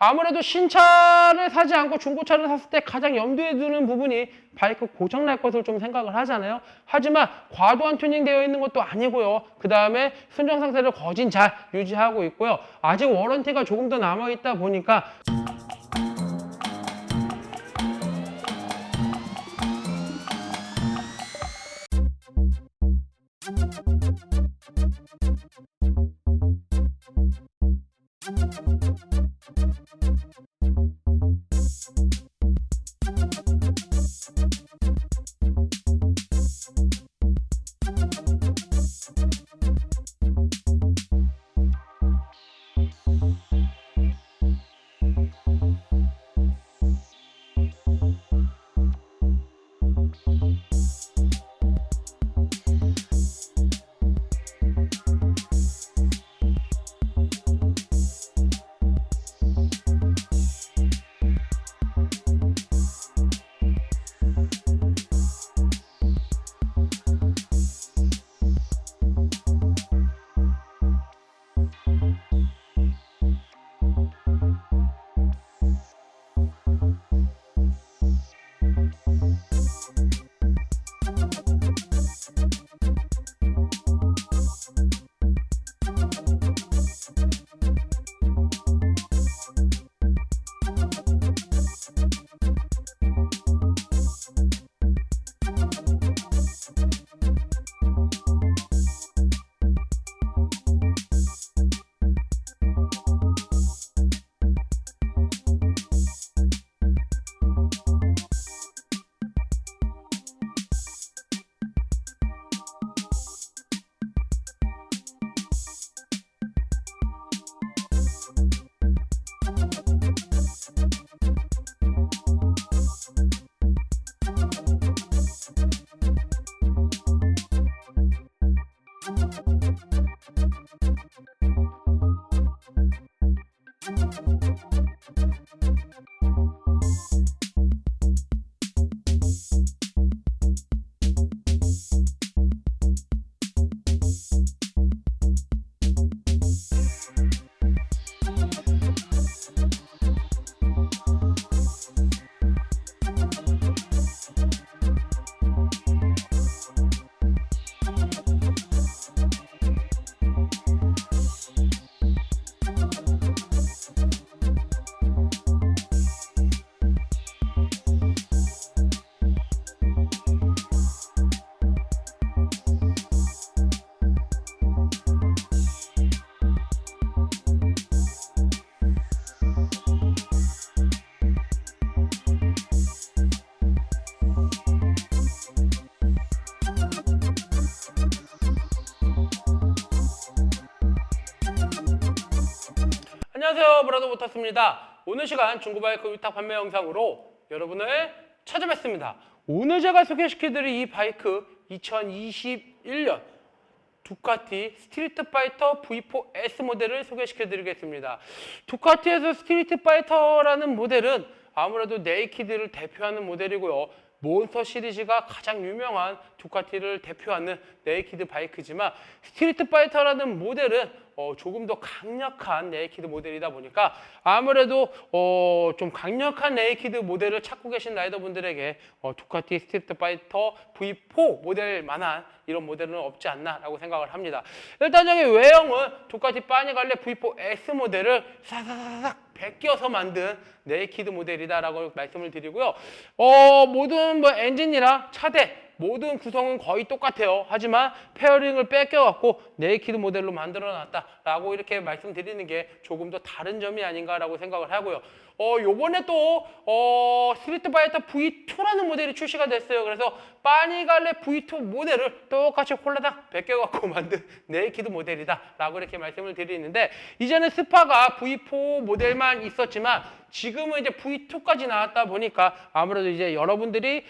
아무래도 신차를 사지 않고 중고차를 샀을 때 가장 염두에 두는 부분이 바이크 고장날 것을 좀 생각을 하잖아요. 하지만 과도한 튜닝되어 있는 것도 아니고요. 그 다음에 순정 상태를 거진 잘 유지하고 있고요. 아직 워런티가 조금 더 남아있다 보니까 안녕하세요, 브라더모터스입니다. 오늘 시간 중고바이크 위탁 판매 영상으로 여러분을 찾아뵙습니다. 오늘 제가 소개시켜드릴 이 바이크 2021년 두카티 스트리트 파이터 V4S 모델을 소개시켜드리겠습니다. 두카티에서 스트리트 파이터라는 모델은 아무래도 네이키드를 대표하는 모델이고요. 몬스터 시리즈가 가장 유명한 두카티를 대표하는 네이키드 바이크지만 스트리트 파이터라는 모델은 조금 더 강력한 네이키드 모델이다 보니까 아무래도 좀 강력한 네이키드 모델을 찾고 계신 라이더분들에게 두카티 스트리트 파이터 V4 모델만한 이런 모델은 없지 않나라고 생각을 합니다. 일단적인 외형은 두카티 파니갈레 V4S 모델을 사사사삭 베껴서 만든 네이키드 모델이다라고 말씀을 드리고요. 모든 엔진이랑 차대 모든 구성은 거의 똑같아요. 하지만 페어링을 뺏겨갖고 네이키드 모델로 만들어놨다라고 이렇게 말씀드리는 게 조금 더 다른 점이 아닌가라고 생각을 하고요. 요번에 또 스트리트 파이터 V2라는 모델이 출시가 됐어요. 그래서 파니갈레 V2 모델을 똑같이 홀라당 베껴갖고 만든 네이키드 모델이다라고 이렇게 말씀을 드리는데, 이제는 스파가 V4 모델만 있었지만 지금은 이제 V2까지 나왔다 보니까 아무래도 이제 여러분들이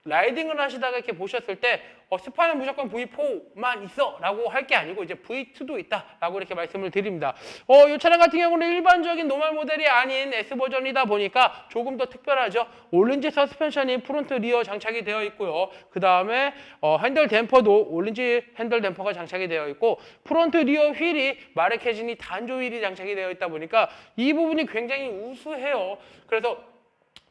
라이딩을 하시다가 이렇게 보셨을 때 스파는 무조건 V4만 있어 라고 할 게 아니고 이제 V2도 있다 라고 이렇게 말씀을 드립니다. 이 차량 같은 경우는 일반적인 노멀 모델이 아닌 S버전이다 보니까 조금 더 특별하죠. 올린지 서스펜션이 프론트 리어 장착이 되어 있고요. 그 다음에 핸들 댐퍼도 올린지 핸들 댐퍼가 장착이 되어 있고 프론트 리어 휠이 마르케진이 단조 휠이 장착이 되어 있다 보니까 이 부분이 굉장히 우수해요. 그래서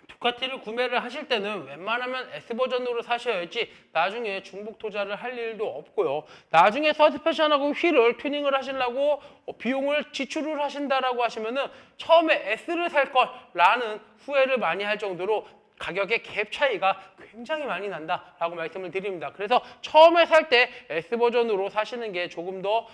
두카티를 구매를 하실 때는 웬만하면 S버전으로 사셔야지 나중에 중복 투자를 할 일도 없고요. 나중에 서스펜션하고 휠을 튜닝을 하시려고 비용을 지출을 하신다라고 하시면은 처음에 S를 살 걸라는 후회를 많이 할 정도로 가격의 갭 차이가 굉장히 많이 난다라고 말씀을 드립니다. 그래서 처음에 살 때 S버전으로 사시는 게 조금 더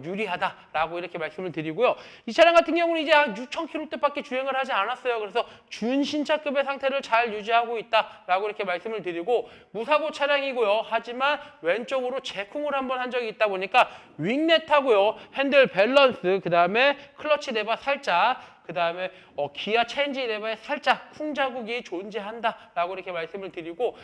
유리하다라고 이렇게 말씀을 드리고요. 이 차량 같은 경우는 이제 한 6,000km대밖에 주행을 하지 않았어요. 그래서 준신차급의 상태를 잘 유지하고 있다라고 이렇게 말씀을 드리고 무사고 차량이고요. 하지만 왼쪽으로 재쿵을 한번 한 적이 있다 보니까 윙넷하고요. 핸들 밸런스, 그 다음에 클러치 레버 살짝, 그 다음에 기아 체인지 레버에 살짝 쿵 자국이 존재한다라고 이렇게 말씀을 드리고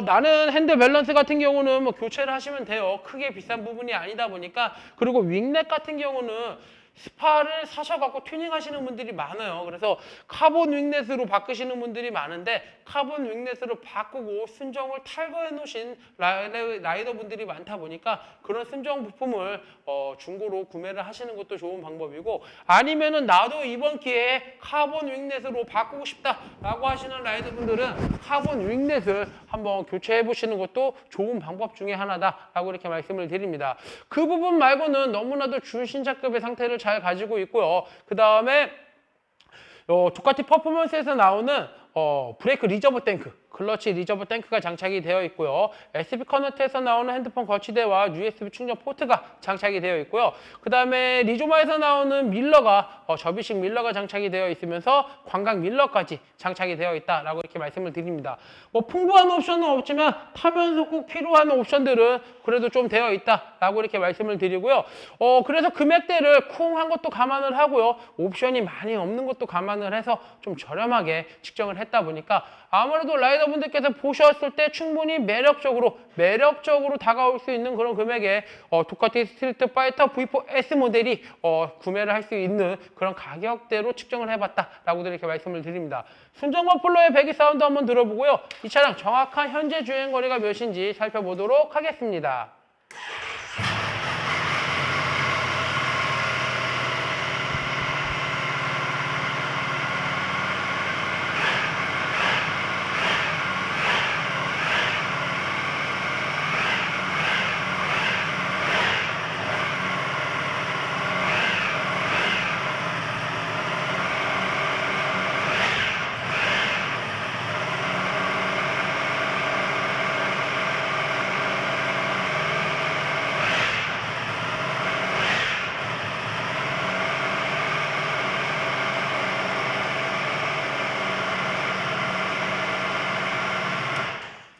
나는 핸들 밸런스 같은 경우는 뭐 교체를 하시면 돼요. 크게 비싼 부분이 아니다 보니까. 그리고 윙넷 같은 경우는 스파를 사셔갖고 튜닝하시는 분들이 많아요. 그래서 카본 윙넷으로 바꾸시는 분들이 많은데 카본 윙넷으로 바꾸고 순정을 탈거해 놓으신 라이더 분들이 많다 보니까 그런 순정 부품을 중고로 구매를 하시는 것도 좋은 방법이고, 아니면은 나도 이번 기회에 카본 윙넷으로 바꾸고 싶다라고 하시는 라이더 분들은 카본 윙넷을 한번 교체해 보시는 것도 좋은 방법 중에 하나다라고 이렇게 말씀을 드립니다. 그 부분 말고는 너무나도 준신차급의 상태를 잘 가지고 있고요. 그 다음에 두카티 퍼포먼스에서 나오는 브레이크 리저브 탱크, 클러치 리저브 탱크가 장착이 되어 있고요. USB 커넥터에서 나오는 핸드폰 거치대와 USB 충전 포트가 장착이 되어 있고요. 그 다음에 리조마에서 나오는 밀러가 접이식 밀러가 장착이 되어 있으면서 광각 밀러까지 장착이 되어 있다라고 이렇게 말씀을 드립니다. 뭐 풍부한 옵션은 없지만 타면서 꼭 필요한 옵션들은 그래도 좀 되어 있다라고 이렇게 말씀을 드리고요. 그래서 금액대를 쿵한 것도 감안을 하고요. 옵션이 많이 없는 것도 감안을 해서 좀 저렴하게 측정을 했다 보니까 아무래도 라이더분들께서 보셨을 때 충분히 매력적으로 다가올 수 있는 그런 금액에 두카티 스트리트 파이터 V4 S 모델이 구매를 할 수 있는 그런 가격대로 측정을 해봤다라고 이렇게 말씀을 드립니다. 순정 머플러의 배기 사운드 한번 들어보고요. 이 차량 정확한 현재 주행거리가 몇인지 살펴보도록 하겠습니다.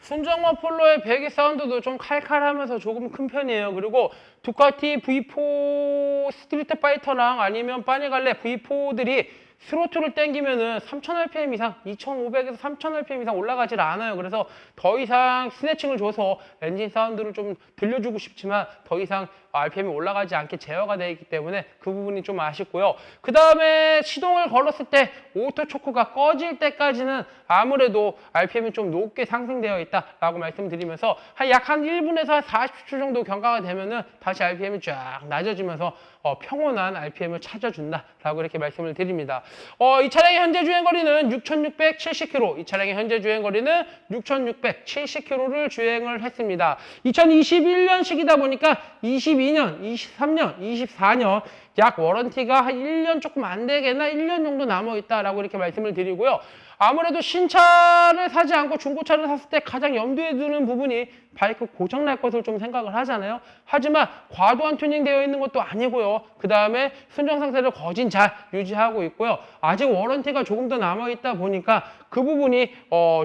순정 머플러의 배기 사운드도 좀 칼칼하면서 조금 큰 편이에요. 그리고 두카티 V4 스트리트 파이터랑 아니면 파니갈레 V4들이 스로틀을 당기면은 3000rpm 이상, 2500에서 3000rpm 이상 올라가질 않아요. 그래서 더 이상 스네칭을 줘서 엔진 사운드를 좀 들려주고 싶지만 더 이상 RPM이 올라가지 않게 제어가 되어 있기 때문에 그 부분이 좀 아쉽고요. 그 다음에 시동을 걸었을 때 오토 초크가 꺼질 때까지는 아무래도 RPM이 좀 높게 상승되어 있다라고 말씀드리면서 약 한 1분에서 한 40초 정도 경과가 되면은 다시 RPM이 쫙 낮아지면서 평온한 RPM을 찾아준다라고 이렇게 말씀을 드립니다. 이 차량의 현재 주행거리는 6,670km, 이 차량의 현재 주행거리는 6,670km를 주행을 했습니다. 2021년식이다 보니까 22년, 23년, 24년 약 워런티가 한 1년 조금 안 되겠나 1년 정도 남아있다라고 이렇게 말씀을 드리고요. 아무래도 신차를 사지 않고 중고차를 샀을 때 가장 염두에 두는 부분이 바이크 고장날 것을 좀 생각을 하잖아요. 하지만 과도한 튜닝되어 있는 것도 아니고요. 그 다음에 순정 상태를 거진 잘 유지하고 있고요. 아직 워런티가 조금 더 남아있다 보니까 그 부분이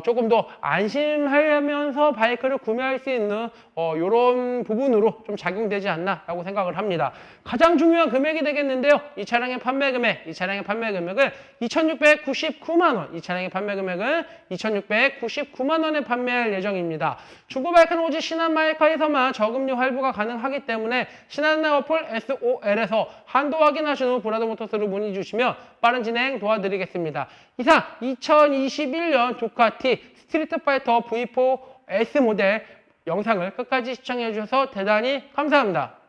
조금 더 안심하면서 바이크를 구매할 수 있는 이런 부분으로 좀 작용되지 않나라고 생각을 합니다. 가장 중요한 금액이 되겠는데요. 이 차량의 판매 금액은 2,699만 원. 이 차량의 판매 금액은 2,699만 원에 판매할 예정입니다. 중고 바이크는 오직 신한 마이카에서만 저금리 할부가 가능하기 때문에 신한 어플 SOL에서 한도 확인하신 후 브라더 모터스로 문의 주시면 빠른 진행 도와드리겠습니다. 이상 2021년 두카티 스트리트 파이터 V4 S 모델 영상을 끝까지 시청해 주셔서 대단히 감사합니다.